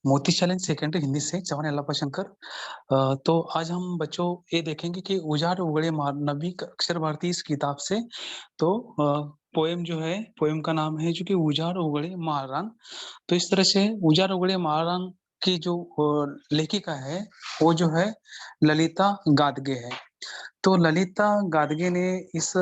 मोती challenge secondary Hindi से चवन यल्लाप्पा शंकर। तो आज हम बच्चों ये देखेंगे कि उजाड़ उगड़े नबी अक्षर भारती इस किताब से। तो पोएम जो है, पोएम का नाम है जो कि उजाड़ उगड़े महारान। तो इस तरह से उजाड़ उगड़े महारान की जो लेखिका है वो जो है ललिता गादगे है। तो ललिता गादगे ने इस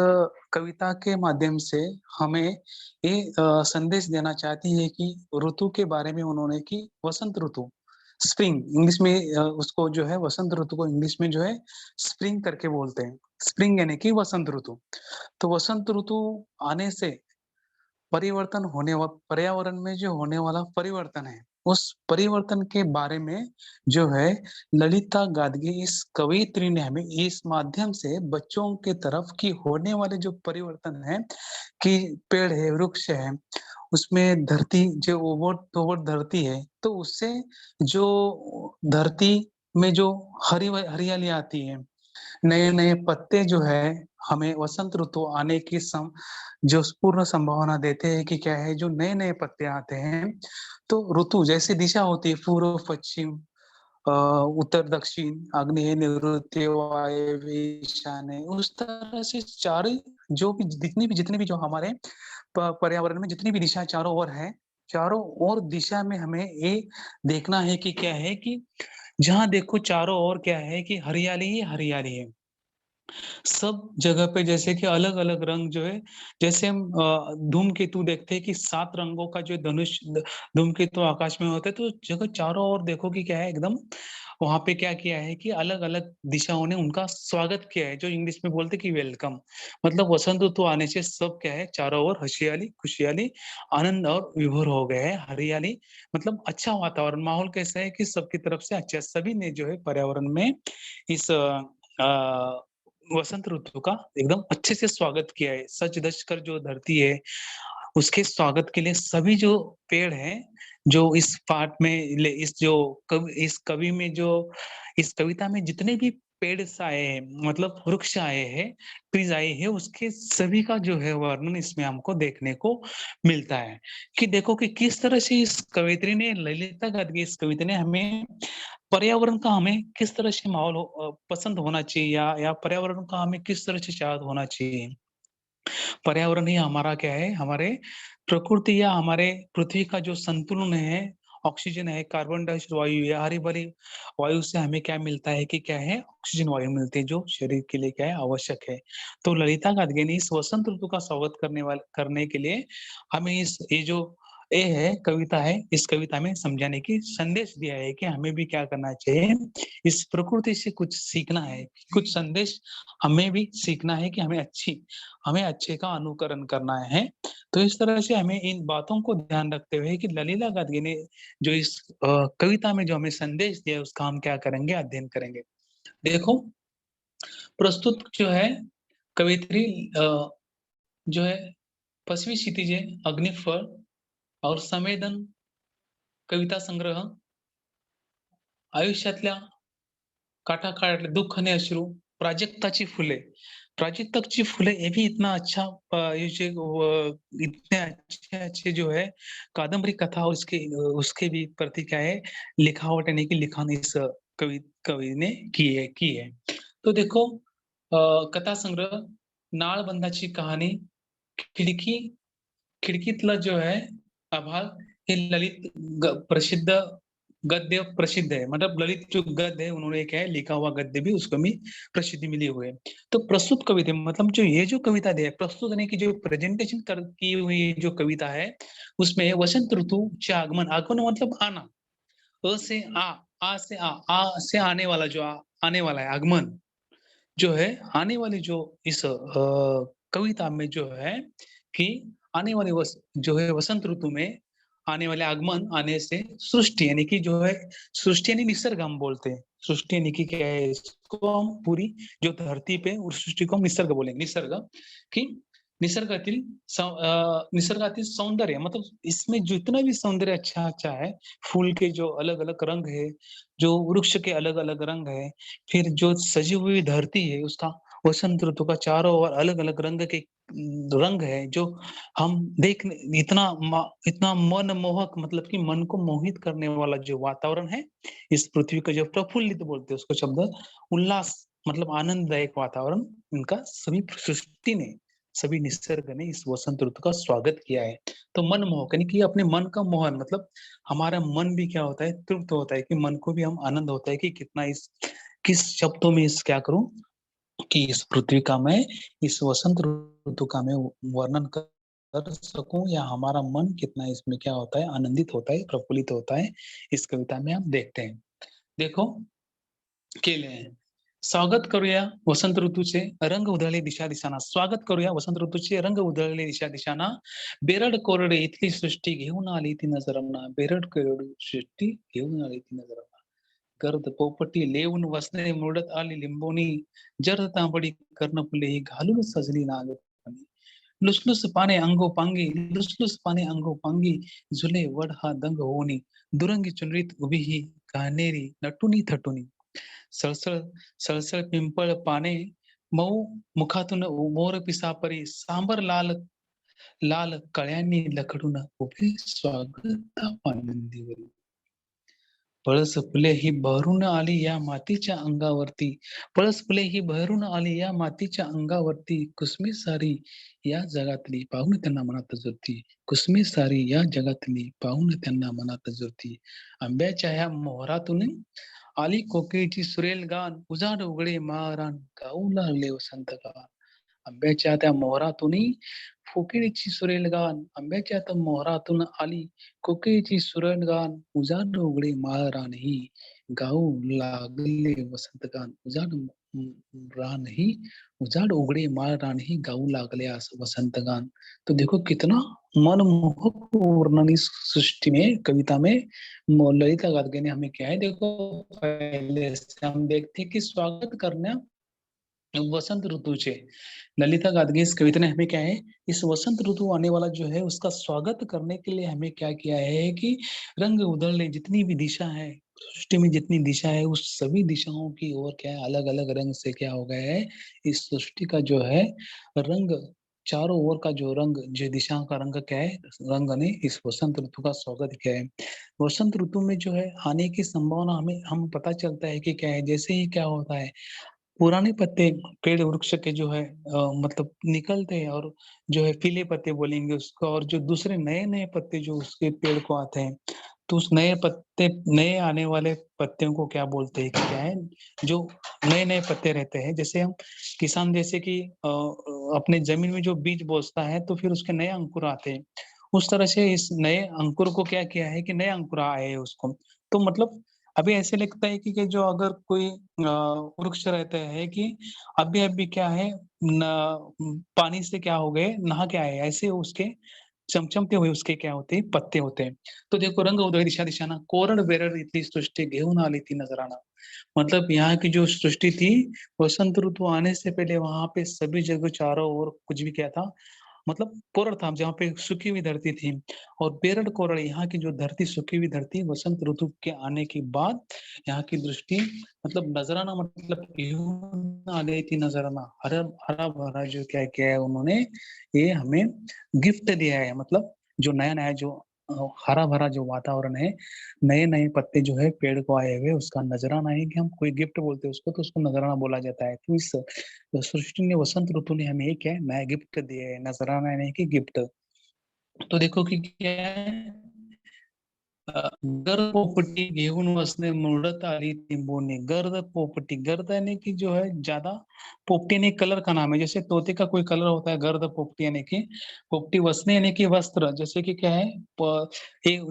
कविता के माध्यम से हमें ये संदेश देना चाहती है कि ऋतु के बारे में उन्होंने कि वसंत ऋतु, स्प्रिंग इंग्लिश में उसको जो है वसंत ऋतु को इंग्लिश में जो है स्प्रिंग करके बोलते हैं। स्प्रिंग यानी कि वसंत ऋतु। तो वसंत ऋतु आने से परिवर्तन होने वा पर्यावरण में जो होने वाला परिवर्तन है, उस परिवर्तन के बारे में जो है ललिता गादगे इस कवयित्री ने हमें इस माध्यम से बच्चों के तरफ की होने वाले जो परिवर्तन है कि पेड़ है, वृक्ष है, उसमें धरती जो उबड़-खाबड़ धरती है, तो उससे जो धरती में जो हरियाली आती है, नए-नए पत्ते जो है हमें वसंत ऋतु आने की जो पूर्ण संभावना देते हैं कि क्या है जो नए-नए पत्ते आते हैं, तो ऋतु जैसे दिशा होती है पूर्व, पश्चिम, अ, उत्तर, दक्षिण, आग्नेय, नैऋत्य, वायव्य, ईशान्य, उस तरह से चारों जो भी जितने भी जो हमारे पर्यावरण में जितनी भी दिशा चारों ओर है, चारों ओर दिशा में हमें ये देखना है कि क्या है कि जहाँ देखो चारों ओर क्या है कि हरियाली ही हरियाली है। सब जगह पे जैसे कि अलग-अलग रंग जो है, जैसे हम धूमकेतु देखते हैं कि 7 रंगों का जो धनुष धूमकेतु आकाश में होता है, तो जगह चारों ओर देखो कि क्या है एकदम वहाँ पे क्या किया है कि अलग-अलग दिशाओं ने उनका स्वागत किया है, जो इंग्लिश में बोलते हैं कि वेलकम। मतलब वसंत ऋतु आने से सब क्या है चारों ओर हरियाली, खुशहाली, आनंद और विभोर हो गए हैं। हरियाली मतलब अच्छा वातावरण, माहौल कैसा है कि सबकी तरफ से अच्छा सभी ने जो है पर्यावरण में इस वसंत ऋतु का एकदम अच्छे से स्वागत किया है। सच-धज कर जो धरती है, उसके स्वागत के लिए सभी जो पेड़ हैं, जो इस पाठ में इस जो इस कवि में जो इस कविता में जितने भी पेड़ आए हैं, मतलब वृक्ष आए हैं, ट्रीज़ आए हैं, उसके सभी का जो है वर्णन इसमें हमको देखने को मिलता है। कि देखो कि किस तरह से इस कवयित्री ने ललिता गादगे इस कविता ने हमें पर्यावरण का हमें किस तरह से माहौल पसंद होना चाहिए या पर्यावरण का हमें किस तरह से चाहत होना चाहिए। पर्यावरण ही हमारा क्या है, हमारे प्रकृति या हमारे पृथ्वी का जो संतुलन है, ऑक्सीजन है, कार्बन डाइऑक्साइड वायु है, हरी-भरी वायु से हमें क्या मिलता है कि क्या है, ऑक्सीजन वायु मिलती है जो शरीर के लिए क्या है, आवश्यक है। तो ललिता गादगे ने इस वसंत ऋतु का स्वागत करने के लिए हमें ये जो है, कविता है, इस कविता में समझाने की संदेश दिया है कि हमें भी क्या करना चाहिए, इस प्रकृति से कुछ सीखना है, कुछ संदेश हमें भी सीखना है कि हमें अच्छे का अनुकरण करना है। तो इस तरह से हमें इन बातों को ध्यान रखते हुए कि ललिता गादगे ने जो इस कविता में जो हमें संदेश दिया है उसका हम क्या करेंगे, अध्ययन करेंगे। देखो, प्रस्तुत जो है कवियत्री जो है 5वीं क्षितिज है, अग्निफळ और संवेदन कविता संग्रह, आयुष्यातल्या काठाकाठातले दुःख आणि अश्रू, प्राजक्ताची फुले। प्राजक्ताची फुले ये भी इतना अच्छा ये जो इतने अच्छे-अच्छे जो है कादम्बरी कथा उसके भी प्रति क्या है लिखावट यानी कि लिखाण इस कवि ने की है। तो देखो कथा संग्रह, नाळबंदाची कहाणी, खिडकी खिडकीतला जो है आभाळ हे ललित प्रसिद्ध गद्य प्रसिद्ध है, मतलब ललित जो गद्य है उन्होंने क्या है लिखा हुआ गद्य भी उसको भी प्रसिद्धि मिली हुई है। तो प्रस्तुत कविता मतलब जो ये जो कविता दी है, प्रस्तुत यानी कि जो प्रेजेंटेशन की हुई जो कविता है, उसमें वसंत ऋतुचे आगमन, आगमन मतलब आना, आ से आने वाला आने वाला है आगमन, जो है आने वाली जो इस कविता में जो है कि आने वाले जो है वसंत ऋतु में आने वाले आगमन आने से सृष्टि यानी कि जो है सृष्टि यानी निसर्ग हम बोलते हैं। सृष्टि यानी कि क्या है इसको हम पूरी जो धरती पे उस सृष्टि को हम निसर्ग बोलेंगे। निसर्ग कि निसर्गातील सौंदर्य मतलब इसमें जितना भी सौंदर्य अच्छा-अच्छा है, फूल के जो अलग-अलग रंग है, जो वृक्ष के अलग-अलग रंग है, फिर जो सजी हुई धरती है उसका वसंत ऋतु का चारों ओर अलग-अलग रंग के रंग है जो हम देखने इतना मनमोहक मतलब कि मन को मोहित करने वाला जो वातावरण है, इस पृथ्वी का जो प्रफुल्लित बोलते हैं उसको शब्द उल्लास मतलब आनंददायक वातावरण इनका सभी सृष्टि ने, सभी निसर्ग ने इस वसंत ऋतु का स्वागत किया है। तो मनमोहक यानी कि अपने मन का मोहन मतलब हमारा मन भी क्या होता है, तृप्त होता है कि मन को भी हम आनंद होता है कि कितना इस किस शब्दों में इस क्या करूँ कि इस पृथ्वी का मैं इस वसंत ऋतु का मैं वर्णन कर सकूं या हमारा मन कितना इसमें क्या होता है आनंदित होता है प्रफुल्लित होता है इस कविता में आप देखते हैं देखो केले हैं स्वागत करूया वसंत ऋतूचे रंग उधळले दिशा दिशाना स्वागत करूया वसंत ऋतूचे रंग उधळले दिशा दिशाना बेरड कोरडे इथली सृष्टी घेऊन आली ती नजरांना बेरड कोरडी सृष्टी घेऊन आली ती नजरांना गर्द पोपटी लेऊन वसने मुरडत आली लिंबोनी जर तांबडी कर्णफुले ही घालून सजली नागपणी लुसलुस पाने अंगोपांगी लुसलुस पाने अंगोपांगी झुले वड हा दंग होनी दुरंगी चुनरीत उभी ही कान्हेरी नटुनी थटुनी सळसळ सळसळ पिंपळ पाने मऊ मुखातून मोर पिसापरी सांबर लाल लाल कळ्यांनी लखडून उभे स्वागत आनंदीवरी पळस फुले ही बहरून आली या मातीच्या अंगावरती पळस फुले ही बहरून आली या मातीच्या अंगावरती कुसमी सारी या जगातली पाहून त्यांना मनात जुळती कुसमी सारी या जगातली पाहून त्यांना मनात जुळती आंब्याच्या ह्या मोहरातून आली कोकिळची सुरेल गान उजाड उघडे मारान गाऊ लागले वसंत गान आंब्याच्या त्या मोहरातून कोकिळीची सुरेल गान आंब्याच्या त्या मोहरातून आली कोकिळीची सुरेल गान उजाड उघडे माळ रानही गाऊ लागले वसंत गान रान ही उजाड उघडे माळ रान ही गाऊ लागले वसंत गान तो देखो कितना मनमोहक वर्णन इस सृष्टि में कविता में ललिता गादगे ने हमें क्या है देखो पहले से हम देखते हैं कि स्वागत करना वसंत ऋतु से ललिता गादगे इस कविता ने हमें क्या है इस वसंत ऋतु आने वाला जो है उसका स्वागत करने के लिए हमें क्या किया है कि रंग उधळले जितनी भी दिशा है सृष्टि में जितनी दिशा है उस सभी दिशाओं की ओर क्या है अलग अलग रंग से क्या हो गया है इस सृष्टि का जो है रंग चारों ओर का जो रंग जो दिशाओं का रंग क्या है रंग ने इस वसंत ऋतु का स्वागत किया है वसंत ऋतु में जो है आने की संभावना हमें हम पता चलता है कि क्या है जैसे ही क्या होता है पुराने पत्ते पेड़ वृक्ष के जो है मतलब निकलते हैं और जो है पीले पत्ते बोलेंगे उसको और जो दूसरे नए-नए पत्ते जो उसके पेड़ को आते हैं, तो उस नए पत्ते नए आने वाले पत्तियों को क्या बोलते हैं कि क्या है, जो नए-नए पत्ते रहते हैं, जैसे हम किसान जैसे कि अपने ज़मीन में जो बीज बोता है, तो फिर उसके नए अंकुर आते हैं। उस तरह से इस नए अंकुर को क्या किया है कि नए अंकुर आए हैं उसको। तो मतलब अभी ऐसे लगता है कि जो अगर कोई वृक्ष रहते हैं कि अभी-अभी क्या है पानी से क्या हो गए, नहा के आए, ऐसे उसके चमचमते हुए उसके क्या होते हैं, पत्ते होते हैं। तो देखो रंग उधळी दिशा दिशाना कोरड-बेरड इथली सृष्टी घेऊन आली ती नजराना। मतलब यहाँ की जो सृष्टि थी, वसंत ऋतु आने से पहले वहाँ पे सभी जगह चारों ओर कुछ भी क्या था, मतलब कोरड था जहाँ पे सूखी हुई धरती थी और बेरड कोरड यहाँ की जो धरती सूखी हुई धरती वसंत ऋतु के आने के बाद यहाँ की दृष्टि मतलब नजराना मतलब घेऊन आली ती नजराना हरा हरा-भरा जो क्या किया है उन्होंने ये हमें गिफ्ट दिया है मतलब जो नया-नया जो हरा-भरा जो वातावरण है, नए-नए पत्ते जो है पेड़ को आए हुए उसका नजराना है कि हम कोई गिफ्ट बोलते हैं उसको तो उसको नजराना बोला जाता है। तो इस सृष्टि ने वसंत ऋतु ने हमें क्या है नया गिफ्ट दिया है, नजराना नहीं कि गिफ्ट। तो देखो कि क्या है गर्द पोपटी घेऊन वसने मुरडत आली टिंबोनी गर्द पोपटी गर्द यानी कि जो है ज्यादा पोपटी यानी कलर का नाम है जैसे तोते का कोई कलर होता है गर्द पोपटी यानी कि पोपटी वसने यानी कि वस्त्र जैसे कि क्या है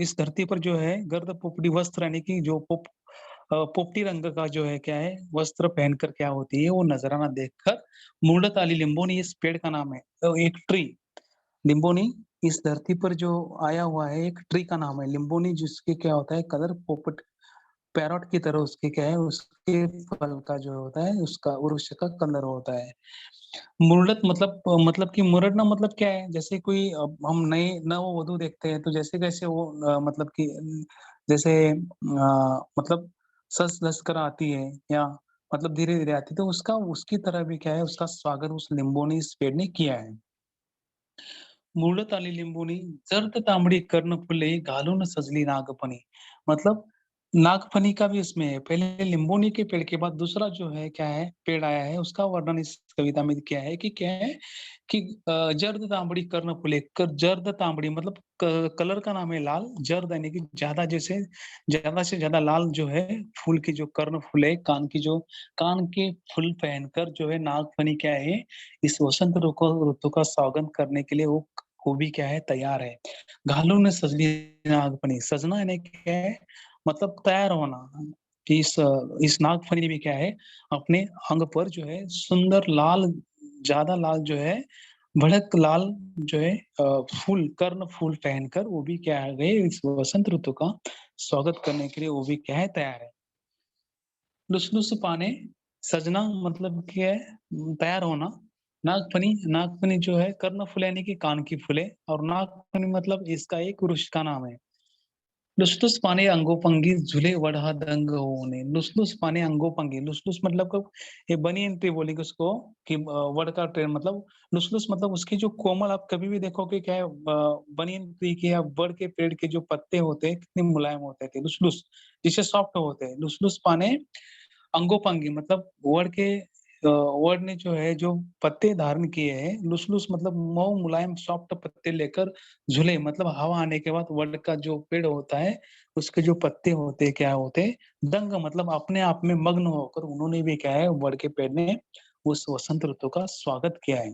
इस धरती पर जो है गर्द पोपटी वस्त्र यानी कि जो पोपटी रंग का जो है क्या है वस्त्र पहनकर क्या होती है वो नजराना देखकर मुरडत आली लिंबोनी इस पेड़ का नाम है एक ट्री लिम्बोनी इस धरती पर जो आया हुआ है एक ट्री का नाम है लिम्बोनी जिसके क्या होता है कलर पोपट पैरॉट की तरह उसके क्या है उसके फल का जो होता है उसका वृक्ष का कलर होता है। मुरडत मतलब कि मुरडना मतलब क्या है जैसे कोई हम नए नववधु देखते हैं तो जैसे कैसे वो मतलब कि जैसे मतलब सज-धज कर आती है या मतलब धीरे-धीरे आती है तो उसका उसकी तरह भी क्या है उसका स्वागत उस लिम्बोनी इस पेड़ ने किया है। मुरडत आली लिंबोणी, जर्द तांबडी कर्णफुले घालून सजली नागफणी। मतलब नागफनी का भी इसमें है। पहले लिंबोनी के पेड़ के बाद दूसरा जो है क्या है, पेड़ आया है, उसका वर्णन इस कविता में क्या है कि कि जर्द तांबड़ी कर्णफुले, जर्द तांबड़ी मतलब कलर का नाम है लाल, जर्द यानी कि ज्यादा, जैसे ज्यादा से ज्यादा लाल जो है फूल की जो कर्णफुले, कान के फूल पहनकर जो है नागफनी क्या है, इस वसंत ऋतु का स्वागत करने के लिए वो भी क्या है, तैयार है। घालून सजली नागफणी, सजना यानी क्या है, मतलब तैयार होना। इस नागफनी में क्या है, अपने अंग पर जो है सुंदर लाल, ज्यादा लाल जो है, भड़क लाल जो है फूल, कर्ण फूल पहनकर वो भी क्या है गए, इस वसंत ऋतु का स्वागत करने के लिए वो भी क्या है, तैयार है। लुस-लुस पाने, सजना मतलब क्या है, तैयार होना। नागफनी जो है कर्णफुल यानी कि कान की फुले, और नागफनी मतलब इसका एक वृक्ष का नाम है। लुसलुस पाने अंगोपंगी झूले वढ़ा दंग होने, लुसलुस पाने अंगोपंगी, लुसलुस मतलब कब, ये बनियन ट्री बोलेंगे उसको, कि वड का ट्रेन मतलब लुसलुस मतलब उसकी जो कोमल, आप कभी भी देखोगे क्या है, बनियन ट्री के या बड़ के पेड़ के जो पत्ते होते हैं कितने मुलायम होते थे, लुसलुस, जिससे सॉफ्ट होते हैं। लुसलुस पाने अंगोपंगी मतलब वर्ड ने जो है, जो पत्ते धारण किए हैं, लुस-लुस मतलब मऊ मुलायम सॉफ्ट पत्ते लेकर झूले, मतलब हवा आने के बाद वर्ड का जो पेड़ होता है, उसके जो पत्ते होते हैं, क्या होते हैं, दंग मतलब अपने आप में मग्न होकर उन्होंने भी क्या है, वर्ड के पेड़ ने उस वसंत ऋतु का स्वागत किया है।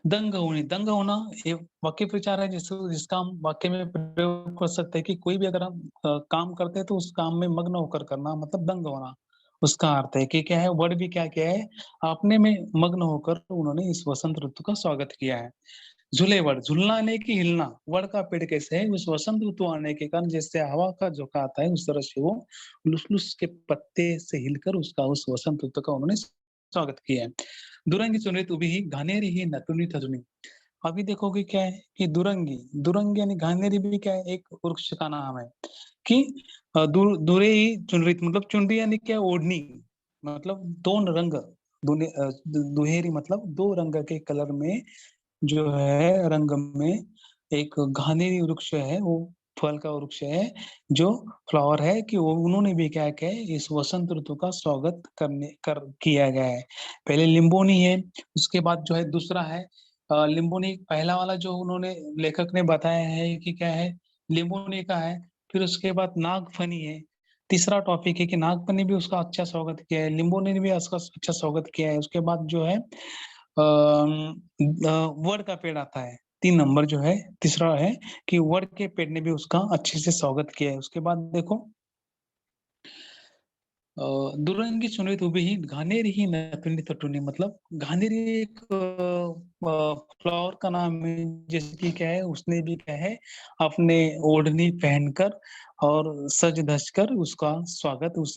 दंग होना ये वाक्य प्रचार है, जिसका हम वाक्य में प्रयोग कर सकते हैं कि कोई भी अगर हम काम करते हैं तो उस काम में मग्न होकर करना, मतलब दंग होना। उसका अर्थ है कि क्या है, वर्ड भी क्या है, अपने में मग्न होकर उन्होंने इस वसंत ऋतु का स्वागत किया है। झूले वर्ड, झूलना यानी कि हिलना, वर्ड का पेड़ कैसे है, उस वसंत ऋतु आने के कारण जैसे हवा का झोंका आता है, उस तरह से वो लुस-लुस के पत्ते से हिलकर उसका उस वसंत ऋतु का उन्होंने स्वागत किया है। दुरंगी चुनरित उभी ही घानेरी ही नथुनी थथुनी। अभी देखोगे क्या है कि दुरंगी, दुरंगी यानी घानेरी भी क्या है, एक वृक्ष का नाम है। कि दुरे ही चुनरित मतलब चुनरी यानी क्या, ओढ़नी, मतलब दो रंग, दुहेरी मतलब दो रंग के कलर में जो है, रंग में एक घानेरी वृक्ष है, वो फल का वृक्ष है, जो फ्लावर है, कि वो उन्होंने भी क्या है, इस वसंत ऋतु का स्वागत किया गया है। पहले लिंबोनी है, उसके बाद जो है दूसरा है लिंबोनी, पहला वाला जो उन्होंने लेखक ने बताया है कि क्या है, लिंबोनी का है। फिर उसके बाद नागफनी है। तीसरा टॉपिक है कि नागफनी भी उसका अच्छा स्वागत किया है, लिंबोनी ने भी उसका अच्छा स्वागत किया है। उसके बाद जो है वड का पेड़ आता है। 3 नंबर जो है, तीसरा है कि वड के पेड़ ने भी उसका अच्छे से स्वागत किया है। उसके बाद देखो दुरंगी सुनीत उभी ही घानेरी ही नथुनी तटुनी, मतलब घानेरी एक फ्लावर का नाम है, जैसे कि क्या है, उसने भी क्या है, अपने ओढ़नी पहनकर और सज धज कर उसका स्वागत, उस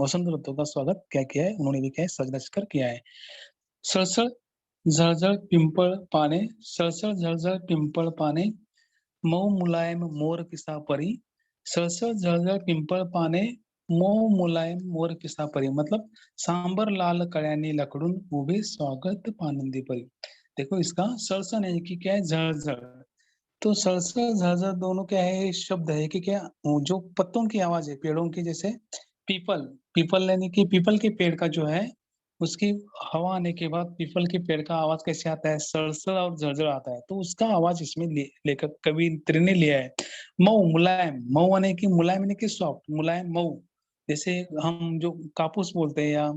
वसंत ऋतु का स्वागत क्या किया है, उन्होंने भी क्या है, सज धज कर किया है। सळसळ झळझळ पिंपळ पाने, सळसळ झळझळ पिंपळ पाने, मऊ मुलायम मोर पिसा परी, सळसळ झळझळ पिंपळ पाने, मऊ मुलायम मोर पिसा परी, मतलब सांबर लाल कळ्यांनी लकडून उभे स्वागत पानंदी परी। देखो इसका सळसळ यानी कि क्या है, झळझळ। तो सळसळ झळझळ दोनों क्या है, शब्द है कि क्या, जो पत्तों की आवाज है पेड़ों की, जैसे पीपल, पीपल यानी कि पीपल के पेड़ का जो है, उसकी हवा आने के बाद पीपल के पेड़ का आवाज कैसे आता है, सळसळ और झरझर आता है, तो उसका आवाज इसमें लेखक कवि ने लिया है। मऊ मुलायम, मऊ यानी कि मुलायम यानी कि सॉफ्ट, मुलायम मऊ, जैसे हम जो कापूस बोलते हैं या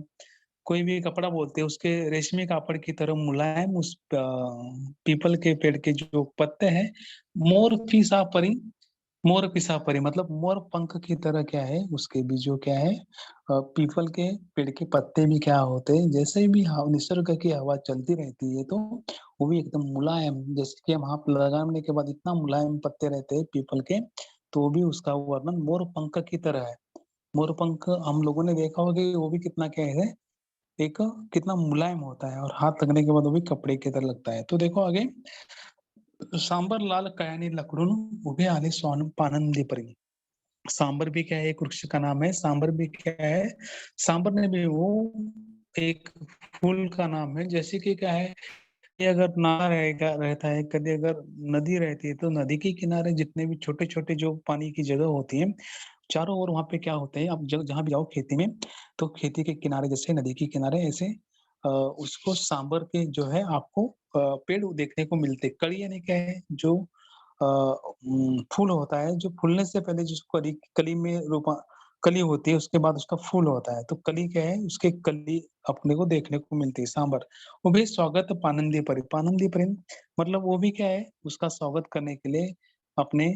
कोई भी कपड़ा बोलते हैं, उसके रेशमी कापड़ की तरह मुलायम उस पीपल के पेड़ के जो पत्ते हैं, मोर पिसा परी, मोर पिसा परी मतलब मोर पंख की तरह क्या है, उसके भी जो क्या है, पीपल के पेड़ के पत्ते भी क्या होते हैं, जैसे भी निसर्ग की हवा चलती रहती है, तो वो भी एकदम मुलायम, जैसे कि हम हाथ लगाने के बाद इतना मुलायम पत्ते रहते हैं पीपल के, तो भी उसका वर्णन मोर पंख की तरह है। मोर पंख हम लोगों ने देखा होगा कि वो भी कितना क्या है, एक कितना मुलायम होता है, और हाथ लगने के बाद वो भी कपड़े की तरह लगता है। तो देखो आगे, सांबर लाल कयानी लकडून उभे आले स्वान पानंदी परी। सांबर भी क्या है, एक वृक्ष का नाम है। सांबर भी क्या है, सांबर ने भी वो एक फूल का नाम है, जैसे कि क्या है, ये अगर नाला रहेगा रहता है, कभी अगर नदी रहती है, तो नदी के किनारे जितने भी छोटे-छोटे जो पानी की जगह होती है, चारों ओर वहाँ पे क्या होते हैं, आप ज जहाँ भी जाओ खेती में, तो खेती के किनारे जैसे नदी के किनारे ऐसे उसको सांभर के जो है आपको पेड़ देखने को मिलते हैं। कड़ी यानी क्या है, जो फूल होता है, जो फूलने से पहले जिसको कली कली में रूपा कली होती है, उसके बाद उसका फूल होता है। तो कली क्या है, उसके कली अपने को देखने को मिलती है, सांभर। वो भी स्वागत पानंदी परी, पानंदी परी मतलब वो भी क्या है, उसका स्वागत करने के लिए अपने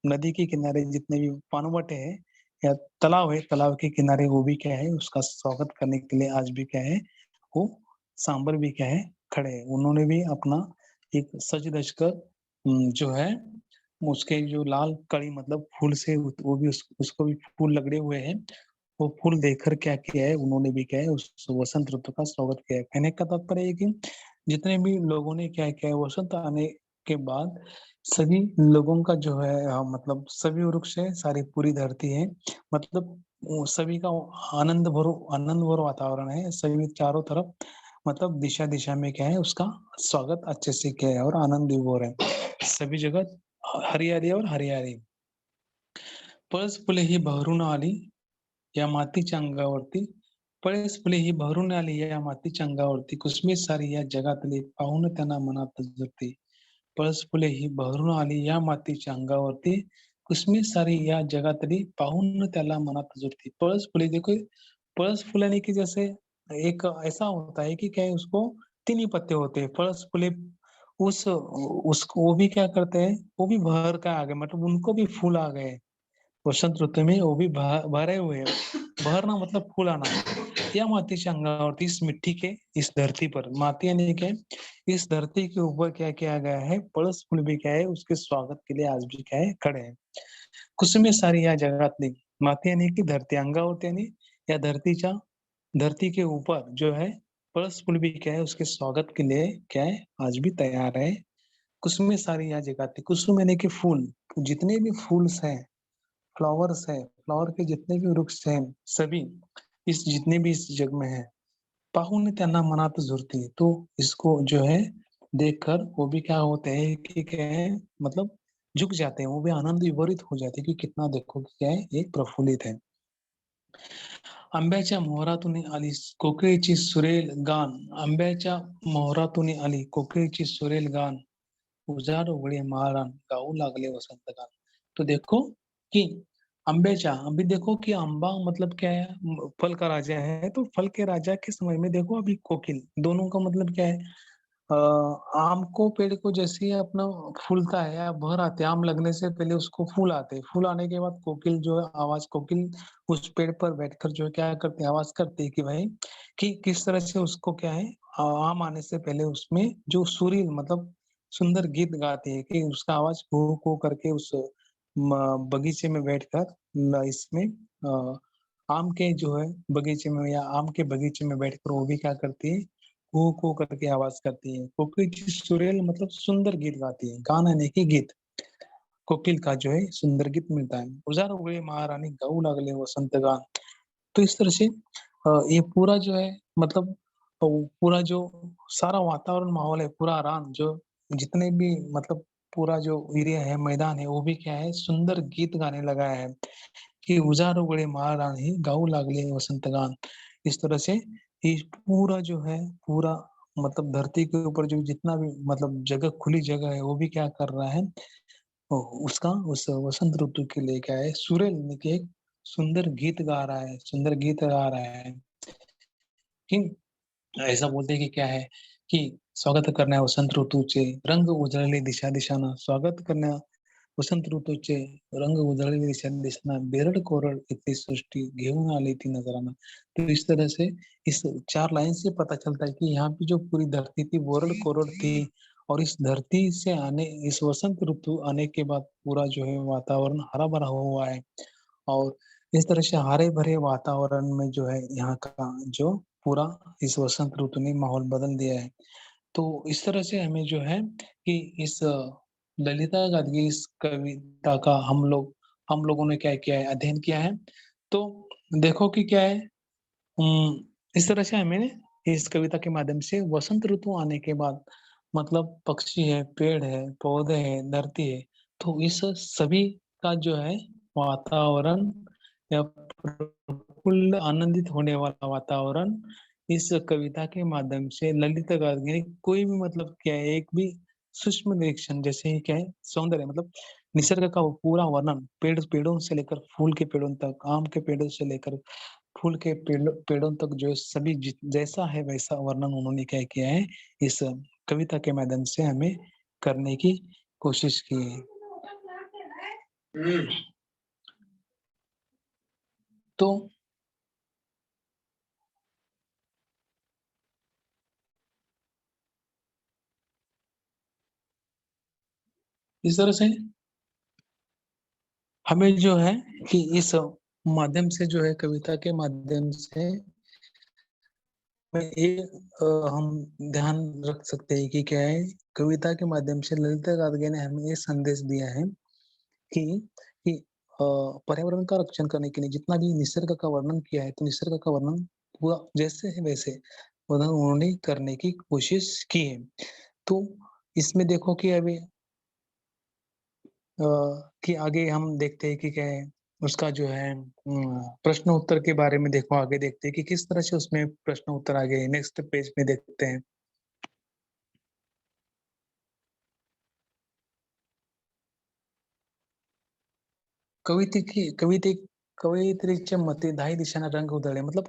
नदी के किनारे जितने भी पानवट है या तालाब है, तालाब के किनारे वो भी क्या है, उसका स्वागत करने के लिए आज भी क्या है, वो सांभर भी क्या है, खड़े हैं। उन्होंने भी अपना एक सज-धज कर जो है, उसके जो लाल कड़ी मतलब फूल से वो भी उसको भी फूल लगड़े हुए हैं। वो फूल देखकर क्या किया है, उन्होंने भी क्या है, उस वसंत ऋतु का स्वागत किया है। कहने का तात्पर्य है कि जितने भी लोगों ने क्या किया है, वसंत आने के बाद सभी लोगों का जो है मतलब सभी वृक्ष है, सारी पूरी धरती है, मतलब वो सभी का आनंद भरो वातावरण है। सभी चारों तरफ मतलब दिशा-दिशा में क्या है, उसका स्वागत अच्छे से किया है और आनंद विभोर है। सभी जगह हरियाली और हरियाली. पळस फुले ही बहरून आली या मातीच्या अंगावरती. पळस फुले ही बहरून आली या मातीच्या अंगावरती. कुसमी सारी या जगातली पाहून त्यांना मनात झुरते. पळस फुले ही बहरून आली या मातीच्या अंगावरती. कुसमी सारी या जगातली पाहून त्याला मनात झुरती. पळस फुले देखो, पळस फुलाने की जैसे एक ऐसा होता है कि क्या है, उसको 3 ही पत्ते होते हैं। पळस फुले उसको वो भी क्या करते हैं, वो भी भर के आ गए, मतलब उनको भी फूल आ गए। वसंत ऋतु में वो भी भरे हुए हैं। बहरना मतलब फूल आना। या मातीच्या अंगावरती, इस मिट्टी के, इस धरती पर, माती यानी क्या है, इस धरती के ऊपर क्या किया गया है, पळस फूल भी क्या है, उसके स्वागत के लिए आज भी क्या है, खड़े हैं। कुसुमे सारी या जगातली, माती यानी की धरती, अंगावरती यानी या धरती के ऊपर जो है, पळस फूल भी क्या है, उसके स्वागत के लिए क्या है, आज भी तैयार है। कुसुमे सारी या जगाती, कुसुम यानी कि फूल, जितने भी फूल्स हैं, फ्लावर्स हैं, फ्लावर के जितने भी वृक्ष हैं, सभी इस जितने भी इस जग में हैं, पाहून त्यांना मनात झुरती। तो इसको जो है देखकर वो भी क्या होते हैं कि क्या है, मतलब झुक जाते हैं, वो भी आनंद विभरित हो जाते हैं कि कितना देखो कि क्या है, ये प्रफुल्लित है। आंब्याच्या मोहरातून आली कोकिळेची सुरेल गान, आंब्याच्या मोहरातून आली कोकिळेची सुरेल गान, उजाड उघडे माळरान, गाऊ लागले वसंत गान। तो देखो कि अम्बेचा, अभी देखो कि अम्बा मतलब क्या है, फल का राजा है, तो फल के राजा के समय में देखो अभी कोकिल, दोनों का मतलब क्या है, अ, आम को पेड़ को जैसे ही अपना फूलता है या भर आते हैं, आम लगने से पहले उसको फूल आते हैं, फूल आने के बाद कोकिल जो है आवाज, कोकिल उस पेड़ पर बैठकर जो है क्या करते हैं, आवाज करते हैं कि भाई कि किस तरह से उसको क्या है, आम आने से पहले उसमें जो सुरील मतलब सुंदर गीत गाती है कि उसका आवाज कू कू करके उस बगीचे में बैठकर इसमें आम के जो है बगीचे में या आम के बगीचे में बैठकर वो भी क्या करती है, कू कू करके आवाज करती है। कोकिल की सुरेल मतलब सुंदर गीत गाती है, गाना नहीं कि गीत। कोकिल का जो है सुंदर गीत मिलता है। उजाड़ उगले महारानी गाऊ लागले वसंत गान। तो इस तरह से ये पूरा जो है मतलब पूरा जो सारा वातावरण माहौल है, पूरा रान जो जितने भी मतलब पूरा जो एरिया है, मैदान है, वो भी क्या है, सुंदर गीत गाने लगा है कि "उजाड़ उगले महारानी गाऊ लागले वसंत गान।" इस तरह से ये पूरा जो है, पूरा मतलब धरती के ऊपर जो जितना भी मतलब जगह खुली जगह है, वो भी क्या कर रहा है, ओ उसका उस वसंत ऋतु के लिए क्या है, सुरेल यानी कि एक सुंदर गीत गा रहा है, सुंदर गीत गा रहा है। कि ऐसा बोलते हैं कि क्या है, की स्वागत करण्या वसंत ऋतूचे रंग उजळले दिशा-दिशांना, स्वागत करण्या वसंत ऋतूचे रंग उजळले दिशा-दिशांना, बेरड-कोरड इथली सृष्टी घेऊन आली ती नजराना। तो इस तरह से इस 4 लाइन से पता चलता है कि यहाँ पे जो पूरी धरती थी, बोरड-कोरड थी और इस धरती से आने इस वसंत ऋतु आने के बाद पूरा जो है वातावरण हरा-भरा हुआ है और इस तरह से हरे-भरे वातावरण में जो है यहाँ का जो पूरा इस वसंत ऋतु ने माहौल बदल दिया है। तो इस तरह से हमें जो है कि इस ललिता गार्गी इस कविता का हम लोगों ने क्या किया है, अध्ययन किया है। तो देखो कि क्या है, इस तरह से हमें इस कविता के माध्यम से वसंत ऋतु आने के बाद मतलब पक्षी है, पेड़ है, पौधे हैं, धरती है, तो इस सभी का जो है वातावरण या प्रफुल्ल आनंदित होने वाला वातावरण इस कविता के माध्यम से ललित गार्गी कोई भी मतलब क्या है, एक भी सूक्ष्म निरीक्षण जैसे ही क्या है सौंदर्य मतलब निसर्ग का वो पूरा वर्णन पेड़ों से लेकर फूल के पेड़ों तक, आम के पेड़ों से लेकर फूल के पेड़ों तक जो सभी जैसा है वैसा वर्णन उन्होंने क्या किया है इस कविता के माध्यम से हमें करने की कोशिश की है। तो इस तरह से हमें जो है कि इस माध्यम से जो है कविता के माध्यम से में हम ध्यान रख सकते हैं कि क्या है कविता के माध्यम से ललिता गार्गी ने हमें ये संदेश दिया है कि कि पर्यावरण का रक्षण करने के लिए जितना भी निसर्ग का वर्णन किया है तो निसर्ग का वर्णन पूरा जैसे है वैसे वर्णन उन्होंने करने की कोशिश की है। तो इसमें देखो कि अभी अ, कि आगे हम देखते हैं कि क्या है उसका जो है प्रश्न उत्तर के बारे में देखो आगे देखते हैं कि किस तरह से उसमें प्रश्न उत्तर आगे नेक्स्ट पेज में देखते हैं। कविते कवयित्रीच्या मते दाही दिशांना रंग उधळले मतलब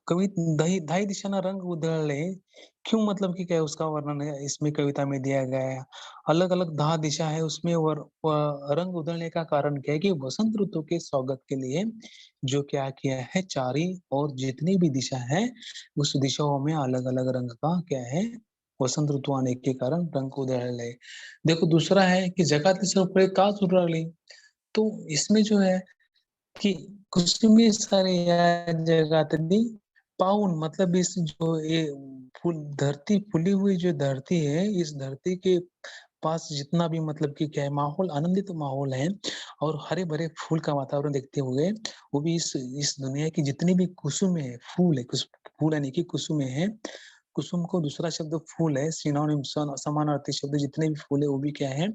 कवि दाही दाही दिशांना रंग उधळले क्यों मतलब कि क्या है उसका वर्णन है इसमें कविता में दिया गया है। अलग-अलग 10 दिशा है उसमें रंग उधळने का कारण क्या है कि वसंत ऋतु के स्वागत के लिए जो क्या किया है चारी और जितनी भी दिशा है उस दिशाओं में अलग-अलग रंग का क्या है वसंत ऋतु आने के कारण रंग उधळले। देखो दूसरा है कि जगातली सगळे का चुरळली तो इसमें जो है की कुसुमी साऱ्या जगातली पाऊन मतलब इस जो ये फूल धरती फूली हुई जो धरती है, इस धरती के पास जितना भी मतलब कि क्या है माहौल आनंदित माहौल है और हरे-भरे फूल का वातावरण देखते हुए, वो भी इस दुनिया की जितनी भी कुसुमें है, फूल है, फूल यानी कि कुसुमें हैं, कुसुम को दूसरा शब्द फूल है, सिनोनिम समानार्थी शब्द जितने भी फूल है, वो भी क्या है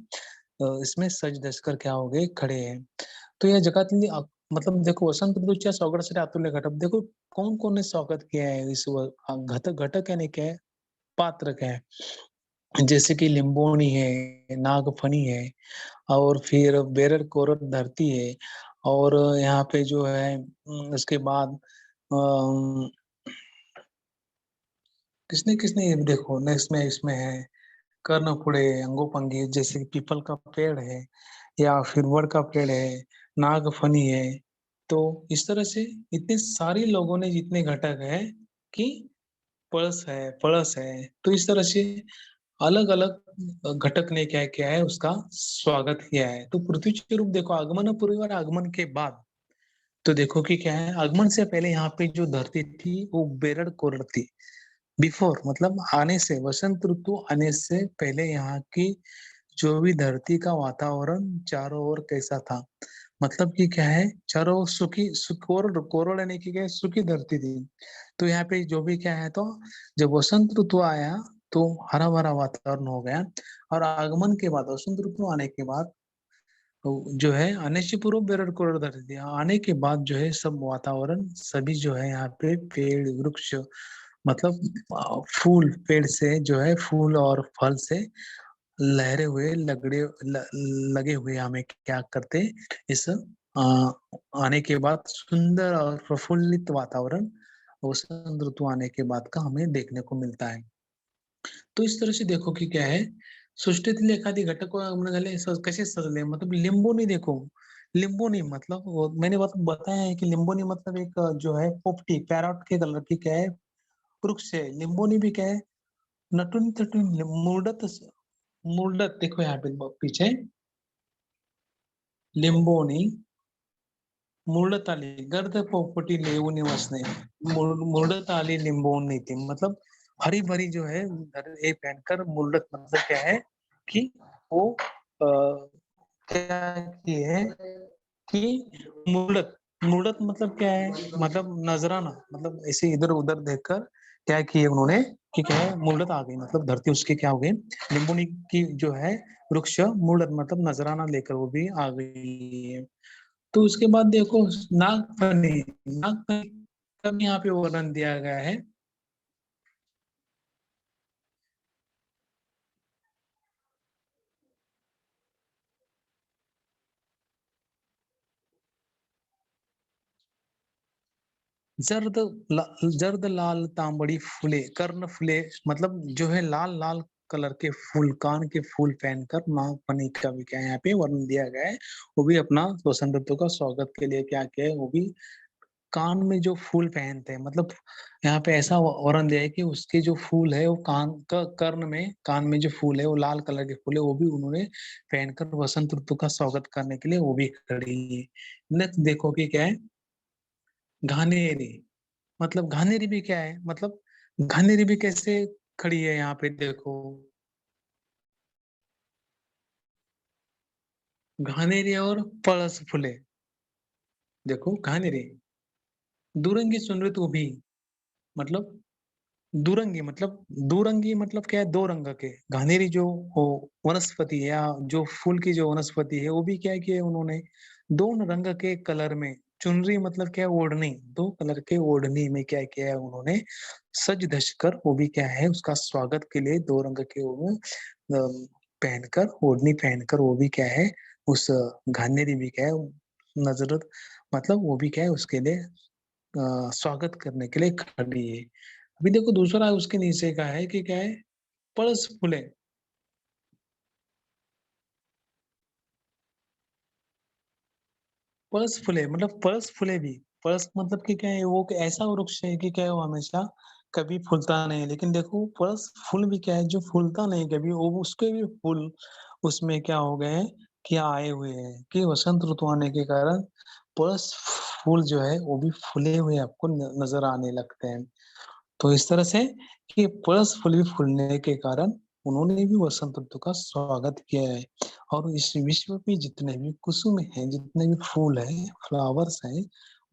इसमें सज-धज कर क्या हो गए, खड़े हैं। तो या जगातली मतलब देखो वसंत ऋतूच्या स्वागतासाठी अतुल्य घटक देखो कौन-कौन ने स्वागत किया है इस घटक यानी क्या है, पात्र क्या है, जैसे कि लिंबोनी है, नागफनी है और फिर बेरर कोरल धरती है और यहाँ पे जो है उसके बाद अ, किसने ये देखो नेक्स्ट में इसमें है कर्णफुड़े, अंगोपंगी जैसे पीपल का पेड़ है या फिर वड का पेड़ है, नागफनी है। तो इस तरह से इतने सारे लोगों ने जितने घटक हैं कि पळस है, तो इस तरह से अलग-अलग घटक ने क्या किया है उसका स्वागत किया है। तो पृथ्वी रूप देखो आगमन पूर्व और आगमन के बाद तो देखो कि क्या है आगमन से पहले यहाँ पे जो धरती थी वो बेरड़-कोरड़ थी। बिफोर मतलब आने से वसंत ऋतु आने से पहले यहाँ की जो भी धरती का वातावरण चारों ओर कैसा था? मतलब कि क्या है चारों ओर सूखी सु कोरड कोरड यानी कि क्या है सूखी धरती थी। तो यहाँ पे जो भी क्या है तो जब वसंत ऋतु आया तो हरा-भरा वातावरण हो गया और आगमन के बाद वसंत ऋतु आने के बाद तो जो है आने से पूर्व बेरड़-कोरड़ धरती थी। आने के बाद जो है सब वातावरण सभी जो है यहाँ पे पेड़, वृक्ष मतलब फूल पेड़ से जो है फूल और फल से लहरे हुए लगे हुए हमें क्या करते इस आने के बाद सुंदर और प्रफुल्लित वातावरण वसंत ऋतु आने के बाद का हमें देखने को मिलता है। तो इस तरह से देखो कि क्या है सृष्टीतील एखादी घटक झाले कसे सजले मतलब लिंबोनी देखो लिंबोनी मतलब मैंने बताया है कि लिंबोनी मतलब एक जो है पोपटी पैरट के कलर की क्या है वृक्ष है लिंबोनी भी क्या है नटून थटून मुरडत देखो यहाँ पे पीछे लिंबोनी मुरडत आली गर्द पोपटी लेऊन वसने मुरडत आली लिंबोनी थी मतलब हरी भरी जो है ये पहनकर मुरडत मतलब क्या है कि वो क्या की है कि मुरडत मुरडत मतलब क्या है मतलब नजराना मतलब ऐसे इधर उधर देखकर क्या किए उन्होंने कि क्या है मूलत आ गई, मतलब धरती उसके क्या हो गई, निम्बुनी की जो है वृक्ष मूलत मतलब नजराना लेकर वो भी आ गई है। तो उसके बाद देखो नागफनी, नागफनी का भी यहाँ पे वर्णन दिया गया है। जर्द लाल तांबड़ी फूले कर्ण फूले, मतलब जो है लाल लाल कलर के फूल, कान के फूल पहनकर नागफनी का भी क्या है यहाँ पे वर्णन दिया गया है। वो भी अपना वसंत ऋतु का स्वागत के लिए क्या किया है, वो भी कान में जो फूल पहनते हैं, मतलब यहाँ पे ऐसा वर्णन दिया है कि उसके जो फूल है वो कान का कर्ण में, कान में जो फूल है वो लाल कलर के फूल है, वो भी उन्होंने पहनकर वसंत ऋतु का स्वागत करने के लिए वो भी खड़ी है। नेक्स्ट देखो कि क्या है, घानेरी, मतलब घानेरी भी क्या है, मतलब घानेरी भी कैसे खड़ी है यहाँ पे देखो, घानेरी और पळस फुले, देखो घानेरी, दुरंगी सुनरित वो भी, मतलब दुरंगी, मतलब दुरंगी मतलब क्या है, दो रंग के, घानेरी जो वो वनस्पति है या जो फूल की जो वनस्पति है वो भी क्या किया है उन्होंने, दोनों रंग के कलर में, चुनरी मतलब क्या है ओढ़नी, दो कलर के ओढ़नी में क्या किया है उन्होंने सज धज कर, वो भी क्या है उसका स्वागत के लिए दो रंग के वो पहनकर, ओढ़नी पहनकर वो भी क्या है उस घानेरी भी क्या है नजर, मतलब वो भी क्या है उसके लिए स्वागत करने के लिए खड़ी है। अभी देखो दूसरा उसके नीचे का है कि क्या है, पल्स फूले, पल्स फूले मतलब पल्स फूले भी, पल्स मतलब कि क्या है वो कि ऐसा वृक्ष है कि क्या है वो हमेशा कभी फूलता नहीं है, लेकिन देखो पल्स फूल भी क्या है जो फूलता नहीं कभी, वो उसके भी फूल उसमें क्या हो गए हैं कि आए हुए हैं कि वसंत ऋतु आने के कारण पल्स फूल जो है वो भी फूले हुए आपको नजर आने लगते हैं। तो इस तरह से कि पल्स फूल भी फूलने के कारण उन्होंने भी वसंत ऋतु का स्वागत किया है। और इस विश्व में जितने भी कुसुम हैं, जितने भी फूल हैं, फ्लावर्स हैं,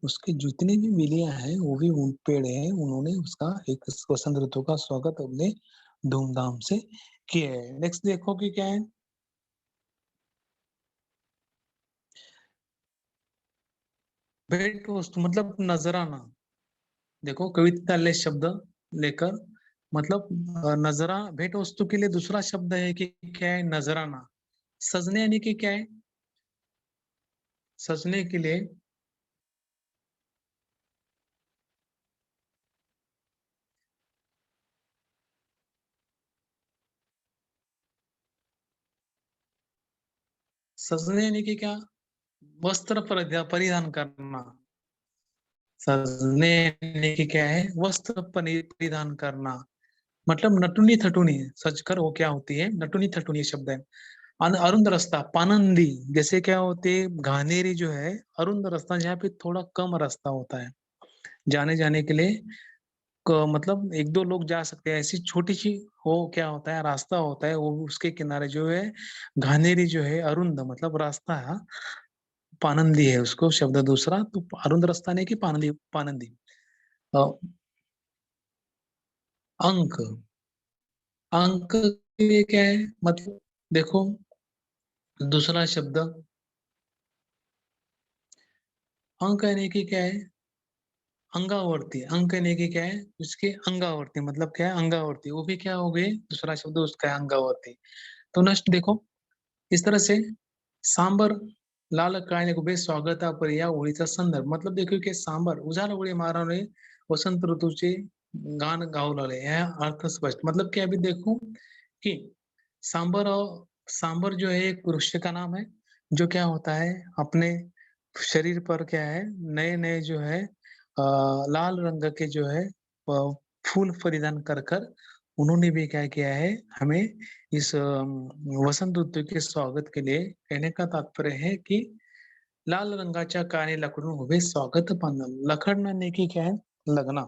उसके जितने भी मिलियां हैं, वो भी उन पेड़ हैं, उन्होंने उसका एक वसंत ऋतु का स्वागत अपने धूमधाम से किया है। नेक्स्ट देखो कि क्या है, भेंट वस्तु मतलब नजराना, देखो कवितालय शब्द लेकर, मतलब नजरा भेंट वस्तु के लिए दूसरा शब्द है कि क्या है, नजराना। सजने यानी कि क्या है, सजने के लिए, सजने यानी कि क्या, वस्त्र परिधान करना, सजने यानी कि क्या है, वस्त्र परिधान करना, मतलब नटुनी थटुनी सजकर वो क्या होती है, नटुनी थटुनी शब्द है। अरुंद रास्ता पानंदी, जैसे क्या होते है घानेरी जो है, अरुंद रास्ता जहाँ पे थोड़ा कम रास्ता होता है जाने जाने के लिए, मतलब एक दो लोग जा सकते हैं, ऐसी छोटी सी वो क्या होता है रास्ता होता है, वो उसके किनारे जो है घानेरी जो है अरुंद मतलब रास्ता है, पानंदी है उसको शब्द दूसरा, तो अरुंद रास्ता नहीं कि पानंदी, पानंदी अ, अंक, अंक के लिए क्या है, मतलब देखो दूसरा शब्द अंक यानी कि क्या है, अंगावर्ती, अंक यानी कि क्या है उसके अंगावर्ती, मतलब क्या है अंगावर्ती, वो भी क्या हो गई दूसरा शब्द उसका है अंगावर्ती। तो नेक्स्ट देखो इस तरह से सांबर लाल काळने उभे स्वागतापर या ओळीचा संदर्भ, मतलब देखो की सांबर उजाड उडी मारणारे वसंत ऋतूचे गान गाऊ लागले, यह अर्थ स्पष्ट, मतलब कि अभी देखो कि सांबर और सांबर जो है एक वृक्ष का नाम है, जो क्या होता है अपने शरीर पर क्या है नए नए जो है लाल रंग के जो है फूल परिधान कर कर उन्होंने भी क्या किया है हमें इस वसंत ऋतू के स्वागत के लिए, कहने का तात्पर्य है कि लाल रंगाच्या काळी लाकडून उभे स्वागत पांगन, लखडण्याने की क्या है लगना।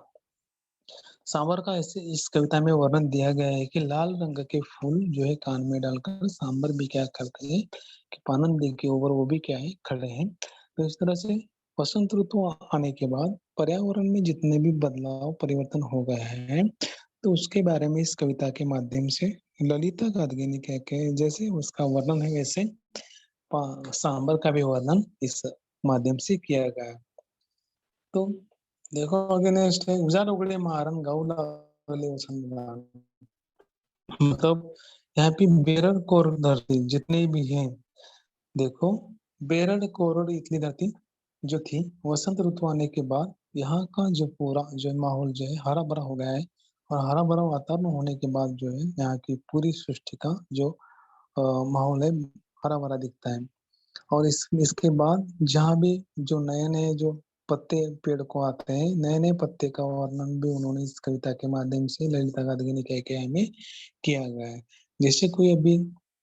सांबर का ऐसे इस कविता में वर्णन दिया गया है कि लाल रंग के फूल जो है कान में डालकर सांबर भी क्या करते हैं कि पानन के ऊपर वो भी क्या है खड़े हैं। तो इस तरह से वसंत ऋतु आने के बाद पर्यावरण में जितने भी बदलाव परिवर्तन हो गए हैं, तो उसके बारे में इस कविता के माध्यम से ललिता गादगिनी कह के जैसे उसका वर्णन है वैसे सांबर का भी वर्णन इस माध्यम से किया गया है। तो देखो आगे नेक्स्ट है उजार उगड़े मारन गौ लागले वसंत मतलब यहाँ पे बेरर कोर धरती जितने भी हैं देखो बेरर कोरड इतनी धरती जो थी वसंत ऋतु आने के बाद यहाँ का जो पूरा जो माहौल जो है हरा भरा हो गया है और हरा भरा वातावरण होने के बाद जो है यहाँ की पूरी सृष्टि का जो माहौल है हरा भरा दिखता है और इसके बाद जहाँ भी जो नए नए जो पत्ते पेड़ को आते हैं नए नए पत्ते का वर्णन भी उन्होंने इस कविता के माध्यम से ललिता गादगिनी कह के हमें किया गया है जैसे कोई अभी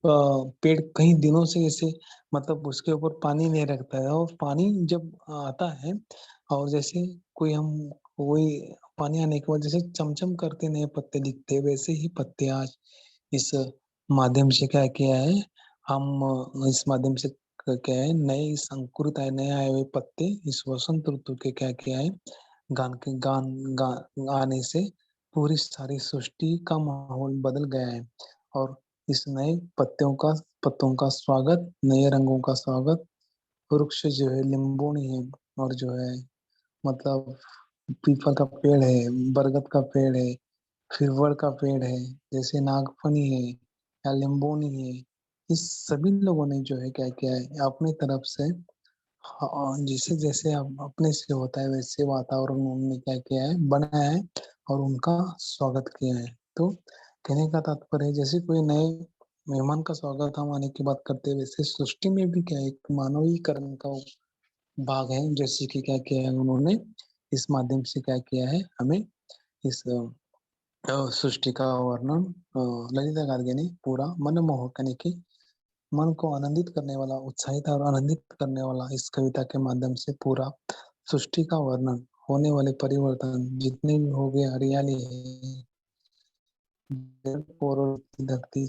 पेड़ कई दिनों से जैसे मतलब उसके ऊपर पानी नहीं रखता है और पानी जब आता है और जैसे कोई हम वही पानी आने के बाद जैसे चमचम करते नए पत्ते दिखते हैं वैसे ही पत्ते आज इस माध्यम से क्या किया है हम इस माध्यम से क्या है नए इस अंकुरित आए नए आए हुए पत्ते इस वसंत ऋतु के क्या किया है गान आने से पूरी सारी सृष्टि का माहौल बदल गया है और इस नए पत्तों का स्वागत नए रंगों का स्वागत वृक्ष जो है लिंबोनी है और जो है मतलब पीपल का पेड़ है बरगद का पेड़ है फिर वड़ का पेड़ है जैसे नागफनी है या लिंबोनी है इस सभी लोगों ने जो है क्या किया है अपनी तरफ से हाँ, जिसे जैसे अपने से होता है वैसे वातावरण उन्होंने क्या किया है बनाया है और उनका स्वागत किया है तो कहने का तात्पर्य है जैसे कोई नए मेहमान का स्वागत हम आने की बात करते हैं वैसे सृष्टि में भी क्या है एक मानवीकरण का भाग है जैसे कि क्या किया है उन्होंने इस माध्यम से क्या किया है हमें इस सृष्टि का वर्णन ललिता गार्गे ने पूरा मनमोहक यानी कि मन को आनंदित करने वाला उत्साहित और आनंदित करने वाला इस कविता के माध्यम से पूरा सृष्टि का वर्णन होने वाले परिवर्तन जितने भी हो गए हरियाली है करोड़ की धरती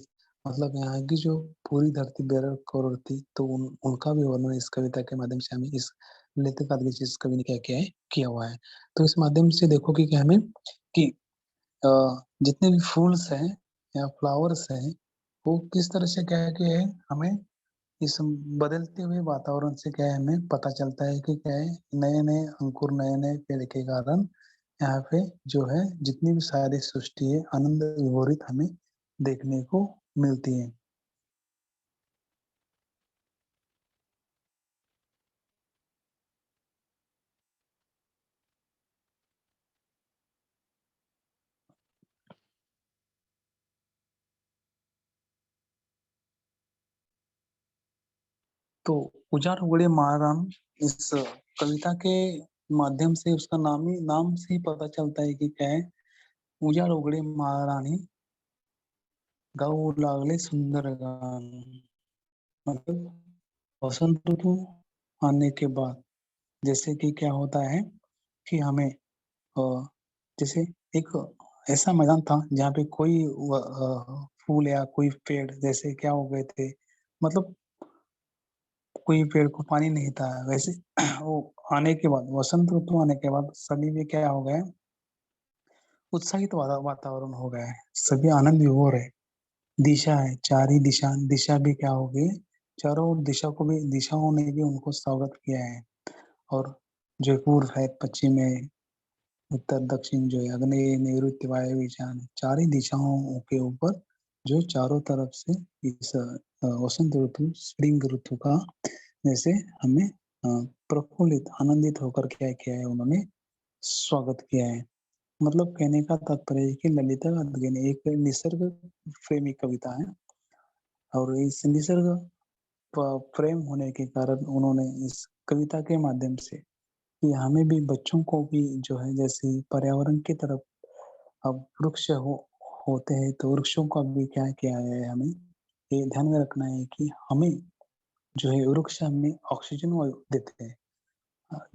मतलब यहाँ की जो पूरी धरती बेरर करोड़ थी तो उनका भी वर्णन इस कविता के माध्यम से हमें इस लेखक आदि इस कवि ने क्या किया है किया हुआ है तो इस माध्यम से देखो कि क्या हमें कि अ, जितने भी फूल्स हैं या फ्लावर्स हैं वो किस तरह से क्या है कि है हमें इस बदलते हुए वातावरण से क्या है हमें पता चलता है कि क्या है नए नए अंकुर नए नए पेड़ के कारण यहाँ पे जो है जितनी भी सारी सृष्टि है आनंद विभोरित हमें देखने को मिलती है तो उजाड़ उगड़े महाराम इस कविता के माध्यम से उसका नाम से ही पता चलता है कि क्या है उजाड़ उगड़े महारानी गाओ लागले सुंदर गान मतलब वसंत ऋतु आने के बाद जैसे कि क्या होता है कि हमें जैसे एक ऐसा मैदान था जहाँ पे कोई फूल या कोई पेड़ जैसे क्या हो गए थे मतलब कोई पेड़ को पानी नहीं था वैसे वो आने के बाद वसंत ऋतु आने के बाद सभी में क्या हो गया उत्साहित वातावरण हो गया है सभी आनंद विभोर है दिशा है चार ही दिशा भी क्या हो गई चारों दिशा को भी दिशाओं ने भी उनको स्वागत किया है और जो पूर्व है पश्चिम है उत्तर दक्षिण जो है अग्नेय नैऋत्य वायव्य ईशान चार ही दिशाओं के ऊपर जो चारों तरफ से इस वसंत ऋतु स्प्रिंग ऋतु का जैसे हमें प्रफुल्लित आनंदित होकर क्या किया है उन्होंने स्वागत किया है मतलब कहने का तात्पर्य है कि ललिता गार्गी एक निसर्ग प्रेमी कविता है और इस निसर्ग प्रेम होने के कारण उन्होंने इस कविता के माध्यम से कि हमें भी बच्चों को भी जो है जैसे पर्यावरण की तरफ अब वृक्ष होते हैं तो वृक्षों का भी क्या किया है हमें ये ध्यान में रखना है कि हमें जो है वृक्ष हमें ऑक्सीजन वायु देते हैं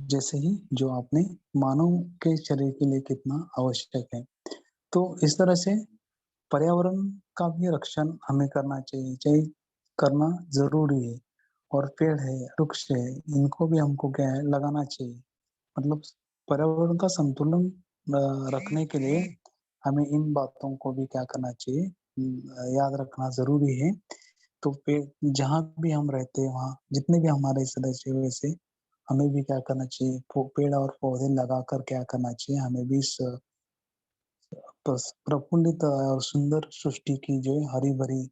जैसे ही जो आपने मानव के शरीर के लिए कितना आवश्यक है तो इस तरह से पर्यावरण का भी रक्षण हमें करना चाहिए करना जरूरी है और पेड़ है वृक्ष है इनको भी हमको क्या है लगाना चाहिए मतलब पर्यावरण का संतुलन रखने के लिए हमें इन बातों को भी क्या करना चाहिए, याद रखना ज़रूरी है। तो पे जहाँ भी हम रहते हैं, वहाँ जितने भी हमारे सदस्य हैं, वैसे हमें भी क्या करना चाहिए, पेड़ और पौधे लगाकर क्या करना चाहिए, हमें भी इस प्रफुल्लित और सुंदर सृष्टि की जो है हरी-भरी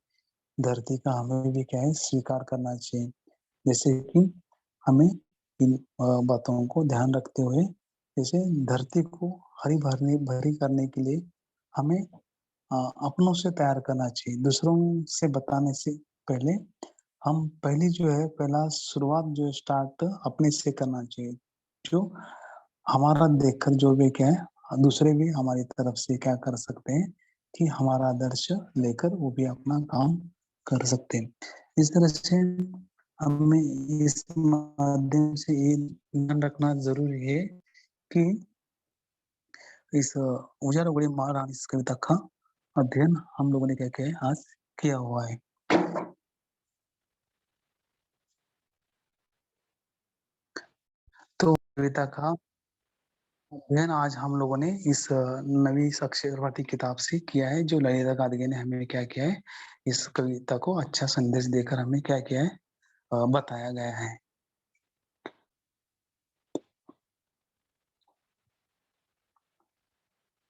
धरती का हमें भी क्या है स्वीकार करना चाहिए। जैसे कि हमें इन बातों को ध्यान रखते हुए जैसे धरती को हरी-भरी भरी करने के लिए हमें अपनों से प्यार करना चाहिए। दूसरों से बताने से पहले हम पहली जो है पहला शुरुआत जो स्टार्ट अपने से करना चाहिए। जो हमारा देखकर जो भी क्या है दूसरे भी हमारी तरफ से क्या कर सकते हैं कि हमारा आदर्श लेकर वो भी अपना काम कर सकते हैं। इस तरह से हमें इस माध्यम से ये ध्यान रखना ज़रूरी है कि इस "ऊजा रगोळी महारानी" इस कविता का अध्ययन हम लोगों ने क्या किया है आज किया हुआ है। तो कविता का अध्ययन आज हम लोगों ने इस नवी साक्षरवादी किताब से किया है, जो ललिता गादगे ने हमें क्या किया है, इस कविता को अच्छा संदेश देकर हमें क्या किया है बताया गया है।